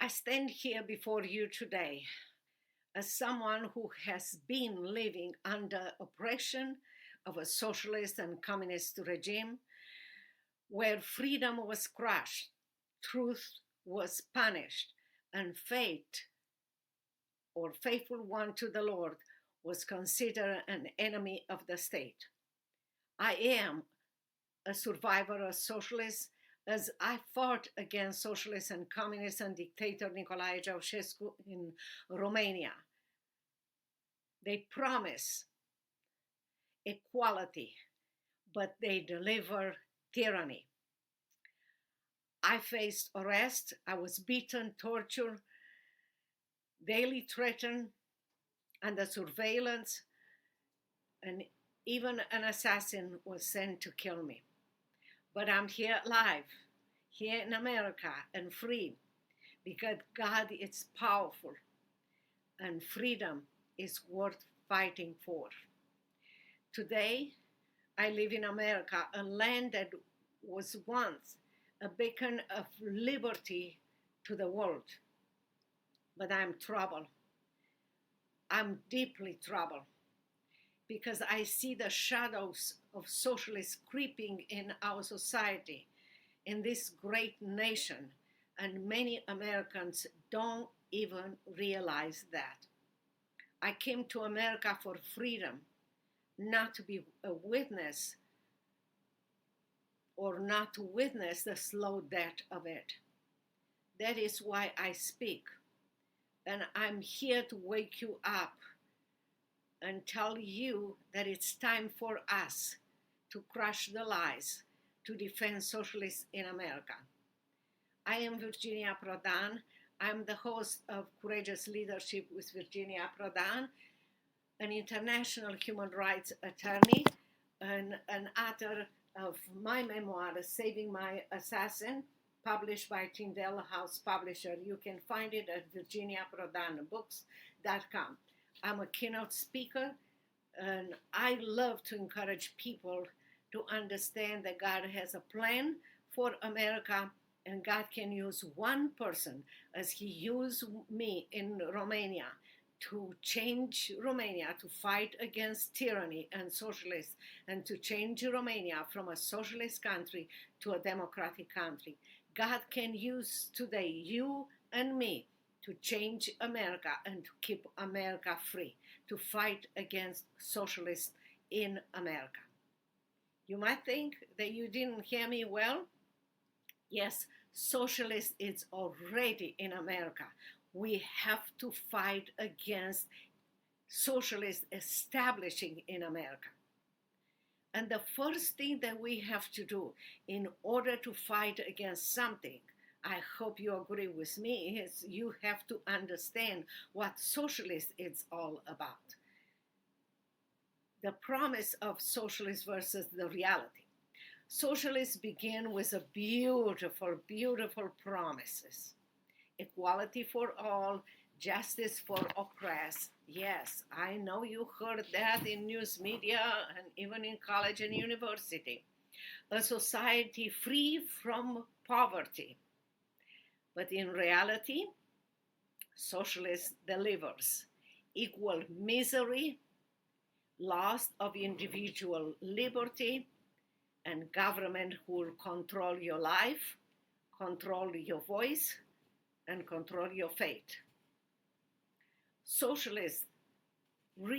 I stand here before you today as someone who has been living under oppression of a socialist and communist regime where freedom was crushed, truth was punished, and fate or faithful one to the Lord was considered an enemy of the state. I am a survivor of socialists as I fought against socialist and communist and dictator Nicolae Ceausescu in Romania. They promise equality, but they deliver tyranny. I faced arrest, I was beaten, tortured, daily threatened, under surveillance, and even an assassin was sent to kill me. But I'm here alive, here in America, and free, because God is powerful, and freedom is worth fighting for. Today, I live in America, a land that was once a beacon of liberty to the world. But I'm troubled. I'm deeply troubled because I see the shadows of socialists creeping in our society, in this great nation, and many Americans don't even realize that. I came to America for freedom, not to be a witness or not to witness the slow death of it. That is why I speak. And I'm here to wake you up and tell you that it's time for us to crush the lies, to defend socialists in America. I am Virginia Prodan. I'm the host of Courageous Leadership with Virginia Prodan, an international human rights attorney and an author of my memoir, Saving My Assassin, published by Tyndale House Publisher. You can find it at virginiaprodanbooks.com. I'm a keynote speaker, and I love to encourage people to understand that God has a plan for America, and God can use one person, as He used me in Romania, to change Romania, to fight against tyranny and socialists, and to change Romania from a socialist country to a democratic country. God can use today you and me to change America and to keep America free, to fight against socialists in America. You might think that you didn't hear me well. Yes, socialist is already in America. We have to fight against socialists establishing in America. And the first thing that we have to do in order to fight against something, I hope you agree with me, is you have to understand what socialist is all about. The promise of socialist versus the reality. Socialists begin with a beautiful, beautiful promises. Equality for all, justice for oppressed. Yes, I know you heard that in news media and even in college and university. A society free from poverty. But in reality, socialist delivers equal misery, loss of individual liberty, and government who will control your life, control your voice, and control your fate. Socialists will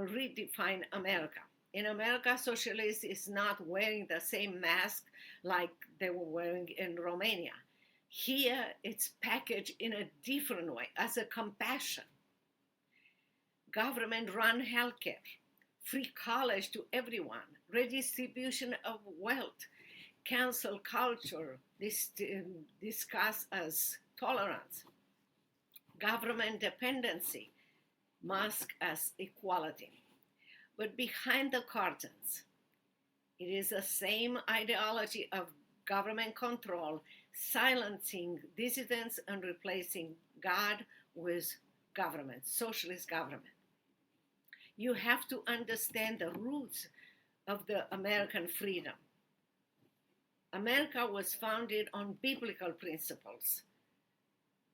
redefine America. In America, socialists is not wearing the same mask like they were wearing in Romania. Here, it's packaged in a different way, as a compassion. Government-run healthcare, free college to everyone, redistribution of wealth, cancel culture, discussed as tolerance, government dependency, masked as equality. But behind the curtains, it is the same ideology of government control, silencing dissidents and replacing God with government, socialist government. You have to understand the roots of the American freedom. America was founded on biblical principles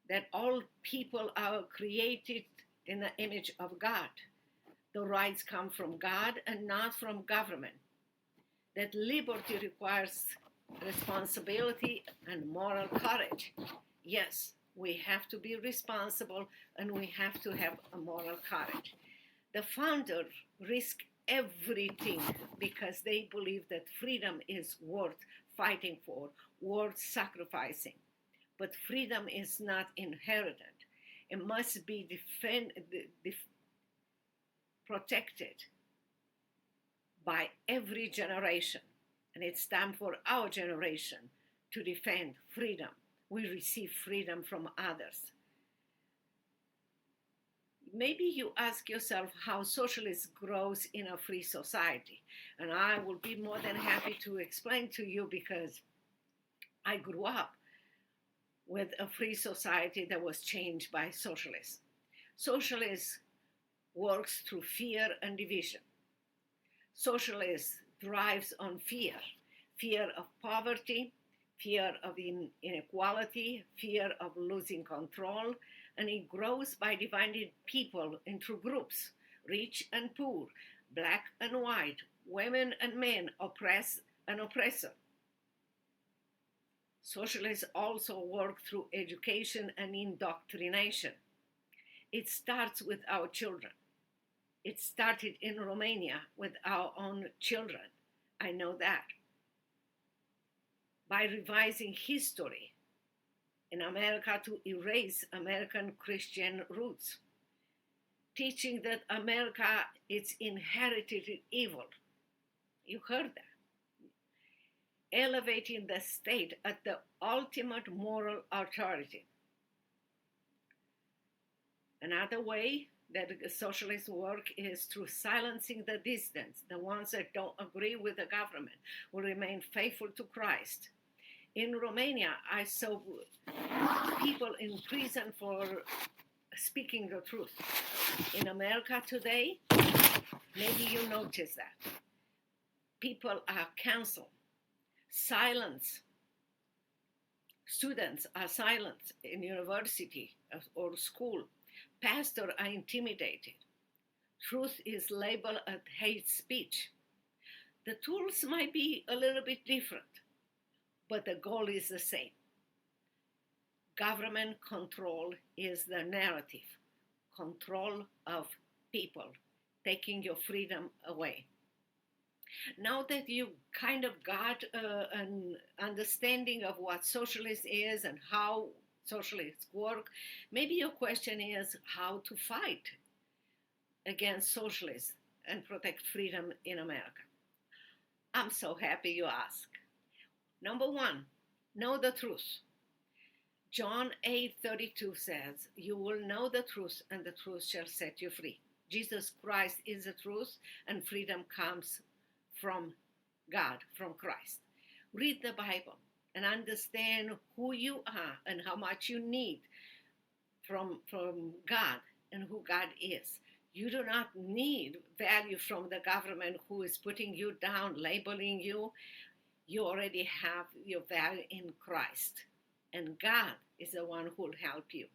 that all people are created in the image of God. The rights come from God and not from government. That liberty requires responsibility and moral courage. Yes, we have to be responsible and we have to have a moral courage. The founder risked everything because they believe that freedom is worth fighting for, worth sacrificing. But freedom is not inherited. It must be protected by every generation. And it's time for our generation to defend freedom. We receive freedom from others. Maybe you ask yourself how socialism grows in a free society. And I will be more than happy to explain to you because I grew up with a free society that was changed by socialism. Socialism works through fear and division. Socialism thrives on fear, fear of poverty, fear of inequality, fear of losing control, and it grows by dividing people into groups, rich and poor, black and white, women and men, oppressed and oppressor. Socialists also work through education and indoctrination. It starts with our children. It started in Romania with our own children. I know that. By revising history in America to erase American Christian roots, teaching that America is inherited evil. You heard that. Elevating the state at the ultimate moral authority. Another way that socialists work is through silencing the dissidents. The ones that don't agree with the government will remain faithful to Christ. In Romania, I saw people in prison for speaking the truth. In America today, maybe you notice that. People are canceled, silenced. Students are silenced in university or school. Pastors are intimidated. Truth is labeled as hate speech. The tools might be a little bit different, but the goal is the same. Government control is the narrative, control of people, taking your freedom away. Now that you kind of got an understanding of what socialism is and how socialists work, maybe your question is how to fight against socialism and protect freedom in America. I'm so happy you ask. Number one, know the truth. John 8:32 says, "You will know the truth, and the truth shall set you free." Jesus Christ is the truth, and freedom comes from God, from Christ. Read the Bible and understand who you are and how much you need from God and who God is. You do not need value from the government who is putting you down, labeling you. You already have your value in Christ. And God is the one who will help you.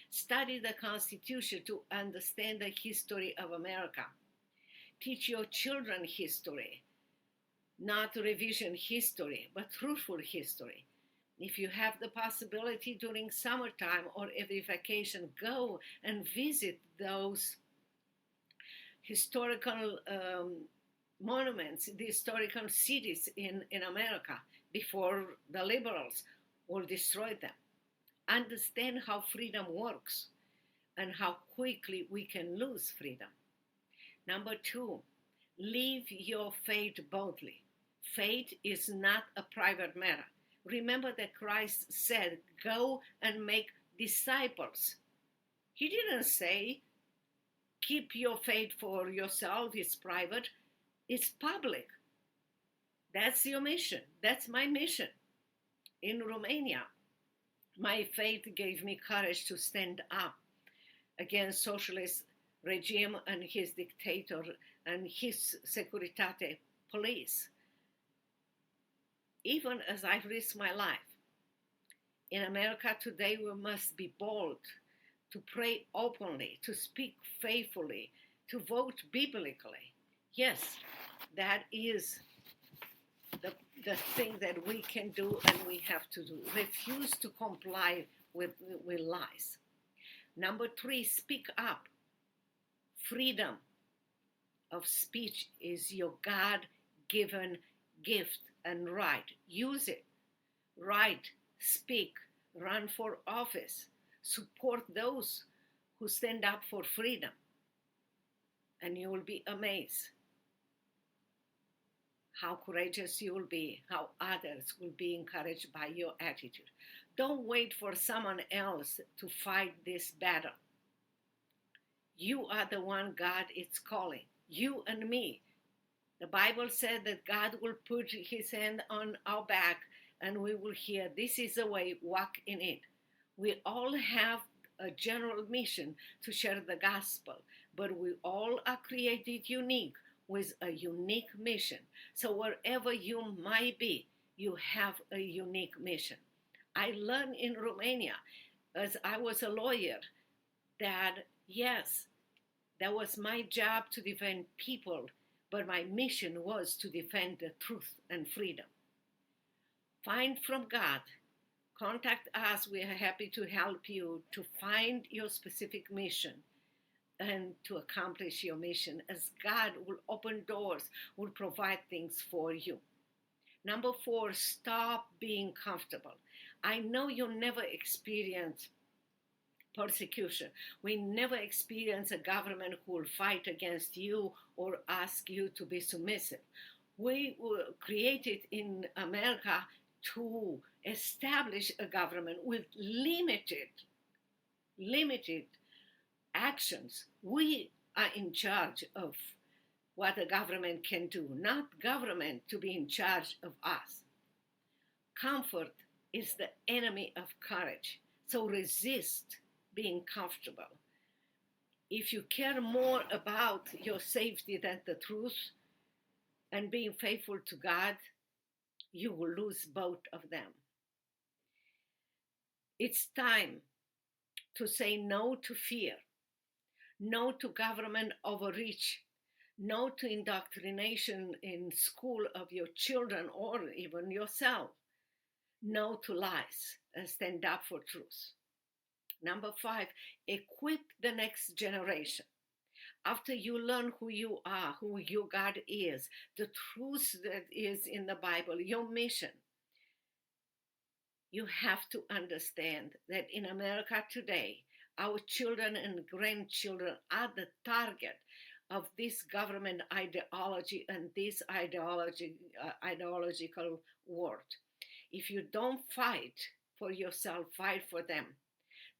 Study the Constitution to understand the history of America. Teach your children history, not revision history, but truthful history. If you have the possibility during summertime or every vacation, go and visit those historical monuments, the historical cities in America before the liberals will destroy them. Understand how freedom works and how quickly we can lose freedom. Number two, live your faith boldly. Faith is not a private matter. Remember that Christ said, "Go and make disciples." He didn't say, "Keep your faith for yourself, it's private." It's public. That's your mission. That's my mission. In Romania, my faith gave me courage to stand up against socialist regime and his dictator and his Securitate police. even as I risk my life. In America today, we must be bold to pray openly, to speak faithfully, to vote biblically. Yes, that is the, the thing that we can do and we have to do. Refuse to comply with lies. Number 3, speak up. Freedom of speech is your God-given gift and right. Use it. Write, speak, run for office. Support those who stand up for freedom. And you will be amazed how courageous you will be, how others will be encouraged by your attitude. Don't wait for someone else to fight this battle. You are the one God is calling, you and me. The Bible said that God will put his hand on our back and we will hear, this is the way, walk in it. We all have a general mission to share the gospel, but we all are created unique with a unique mission. So wherever you might be, you have a unique mission. I learned in Romania, as I was a lawyer, that yes, that was my job to defend people, but my mission was to defend the truth and freedom. Find from God. Contact us. We are happy to help you to find your specific mission and to accomplish your mission, as God will open doors, will provide things for you. Number 4, stop being comfortable. I know you'll never experience persecution. We never experience a government who will fight against you or ask you to be submissive. We were created in America to establish a government with limited actions. We are in charge of what the government can do, not government to be in charge of us. Comfort is the enemy of courage, so resist being comfortable. If you care more about your safety than the truth and being faithful to God, you will lose both of them. It's time to say no to fear, no to government overreach, no to indoctrination in school of your children or even yourself, no to lies, and stand up for truth. Number 5, equip the next generation. After you learn who you are, who your God is, the truth that is in the Bible, your mission, you have to understand that in America today, our children and grandchildren are the target of this government ideology and this ideological world. If you don't fight for yourself, fight for them.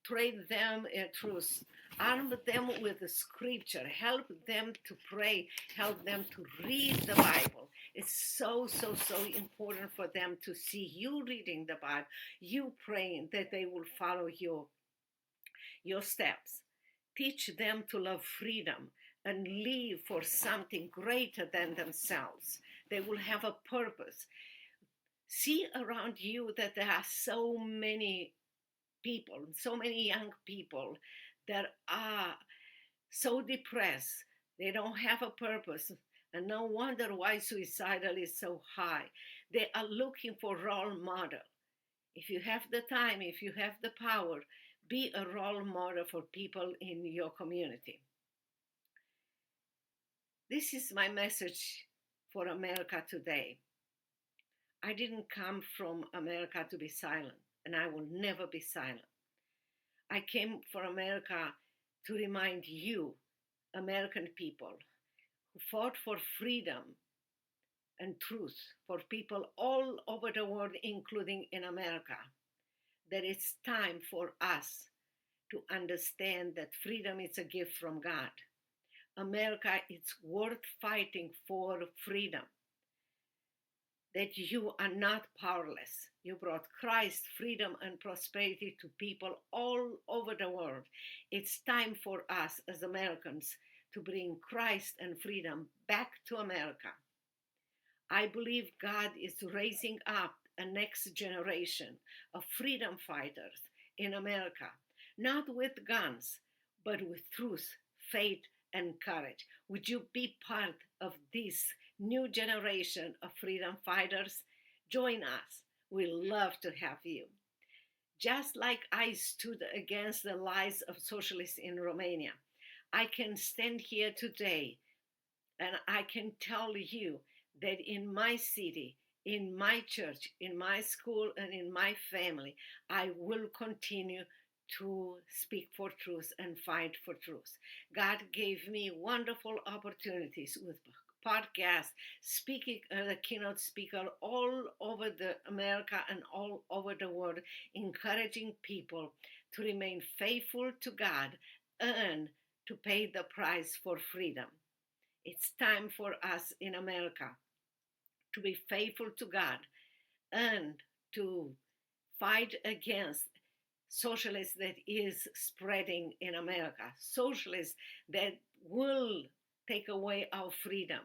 Train them in truth. Arm them with the scripture. Help them to pray. Help them to read the Bible. It's so important for them to see you reading the Bible, you praying, that they will follow your steps. Teach them to love freedom and live for something greater than themselves. They will have a purpose. See around you that there are so many people, so many young people that are so depressed. They don't have a purpose, and no wonder why suicidal is so high. They are looking for role model. If you have the time, if you have the power, be a role model for people in your community. This is my message for America today. I didn't come from America to be silent, and I will never be silent. I came for America to remind you, American people, who fought for freedom and truth for people all over the world, including in America, that it's time for us to understand that freedom is a gift from God. America, it's worth fighting for freedom. That you are not powerless. You brought Christ, freedom, and prosperity to people all over the world. It's time for us as Americans to bring Christ and freedom back to America. I believe God is raising up a next generation of freedom fighters in America, not with guns, but with truth, faith, and courage. Would you be part of this new generation of freedom fighters? Join us. We love to have you. Just like I stood against the lies of socialists in Romania, I can stand here today and I can tell you that in my city, in my church, in my school, and in my family, I will continue to speak for truth and fight for truth. God gave me wonderful opportunities with podcasts, speaking the keynote speaker all over the America and all over the world, encouraging people to remain faithful to God and to pay the price for freedom. It's time for us in America to be faithful to God and to fight against socialists that is spreading in America, socialists that will take away our freedom,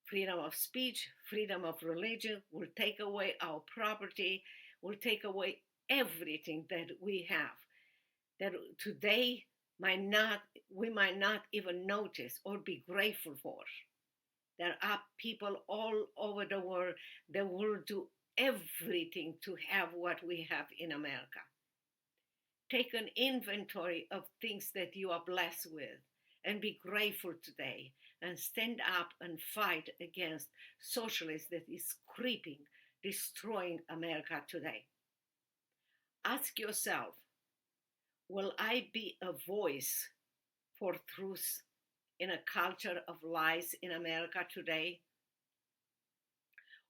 freedom of speech, freedom of religion, will take away our property, will take away everything that we have, that today we might not even notice or be grateful for. There are people all over the world that will do everything to have what we have in America. Take an inventory of things that you are blessed with and be grateful today and stand up and fight against socialists that is creeping, destroying America today. Ask yourself, will I be a voice for truth in a culture of lies in America today?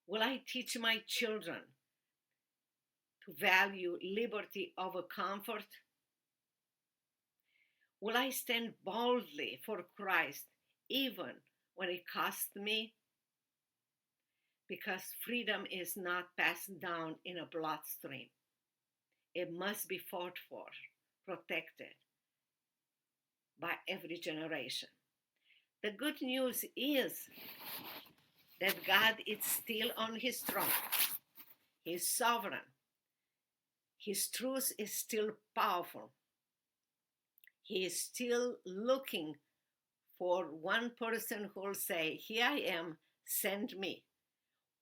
Will I teach my children to value liberty over comfort? Will I stand boldly for Christ even when it costs me? Because freedom is not passed down in a bloodstream. It must be fought for, protected by every generation. The good news is that God is still on his throne. He's sovereign. His truth is still powerful. He is still looking for one person who will say, "Here I am, send me."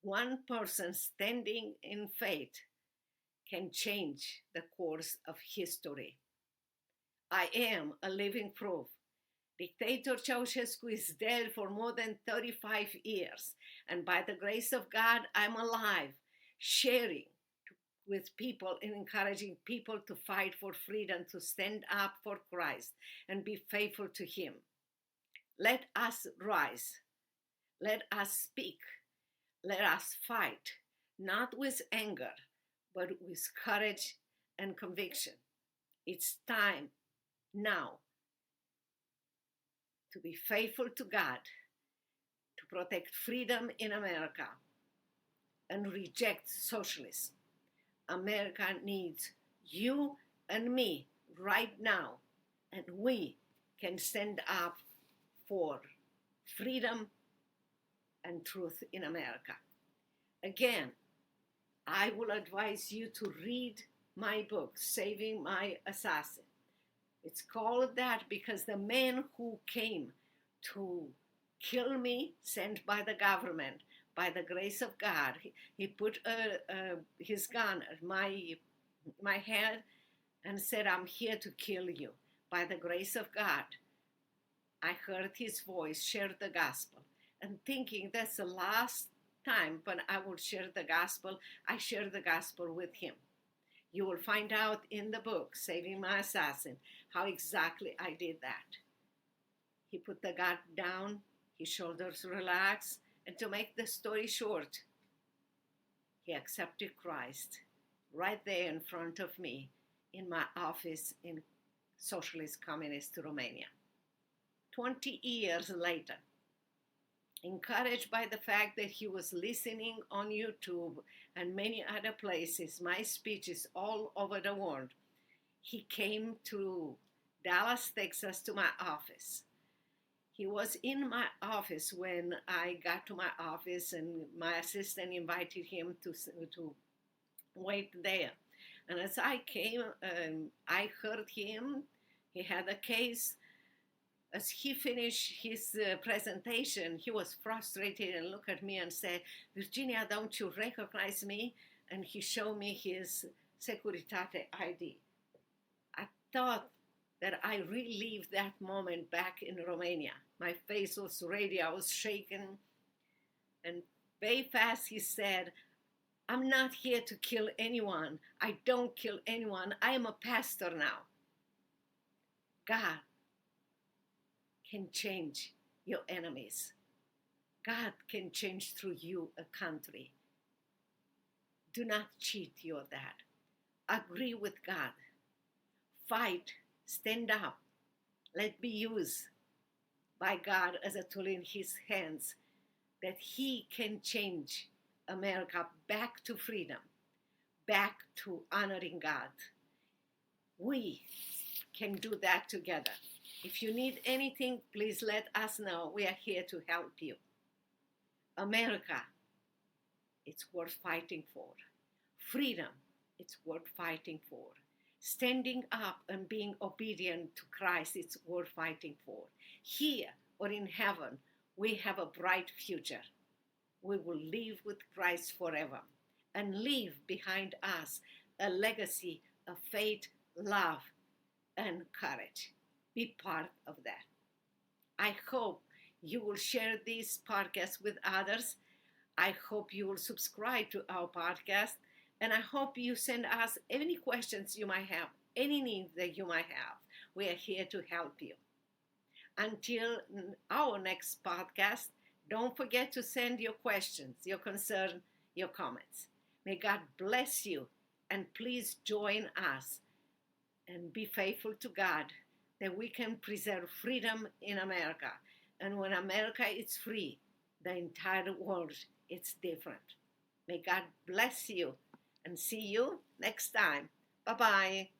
One person standing in faith can change the course of history. I am a living proof. Dictator Ceausescu is dead for more than 35 years, and by the grace of God, I'm alive, sharing with people and encouraging people to fight for freedom, to stand up for Christ and be faithful to him. Let us rise. Let us speak. Let us fight, not with anger, but with courage and conviction. It's time now to be faithful to God, to protect freedom in America, and reject socialism. America needs you and me right now, and we can stand up for freedom and truth in America. Again, I will advise you to read my book, Saving My Assassin. It's called that because the man who came to kill me, sent by the government, by the grace of God, he put his gun at my head and said, "I'm here to kill you." By the grace of God, I heard his voice, shared the gospel, and thinking that's the last time when I will share the gospel, I share the gospel with him. You will find out in the book, Saving My Assassin, how exactly I did that. He put the gun down, his shoulders relaxed, and to make the story short, he accepted Christ right there in front of me in my office in Socialist Communist Romania. 20 years later, encouraged by the fact that he was listening on YouTube and many other places, my speeches all over the world, he came to Dallas, Texas, to my office. He was in my office when I got to my office, and my assistant invited him to wait there. And as I came, I heard him. He had a case. As he finished his presentation, he was frustrated and looked at me and said, "Virginia, don't you recognize me?" And he showed me his Securitate ID. I thought that I relived that moment back in Romania. My face was ready, I was shaken. And very fast he said, "I'm not here to kill anyone. I don't kill anyone. I am a pastor now." God can change your enemies. God can change through you a country. Do not cheat your dad. Agree with God. Fight. Stand up. Let be used by God as a tool in his hands, that he can change America back to freedom, back to honoring God. We can do that together. If you need anything, please let us know. We are here to help you. America, it's worth fighting for. Freedom, it's worth fighting for. Standing up and being obedient to Christ, it's worth fighting for. Here or in heaven, we have a bright future. We will live with Christ forever and leave behind us a legacy of faith, love, and courage. Be part of that. I hope you will share this podcast with others. I hope you will subscribe to our podcast. And I hope you send us any questions you might have, any needs that you might have. We are here to help you. Until our next podcast, don't forget to send your questions, your concerns, your comments. May God bless you, and please join us and be faithful to God, that we can preserve freedom in America. And when America is free, the entire world is different. May God bless you, and see you next time. Bye-bye.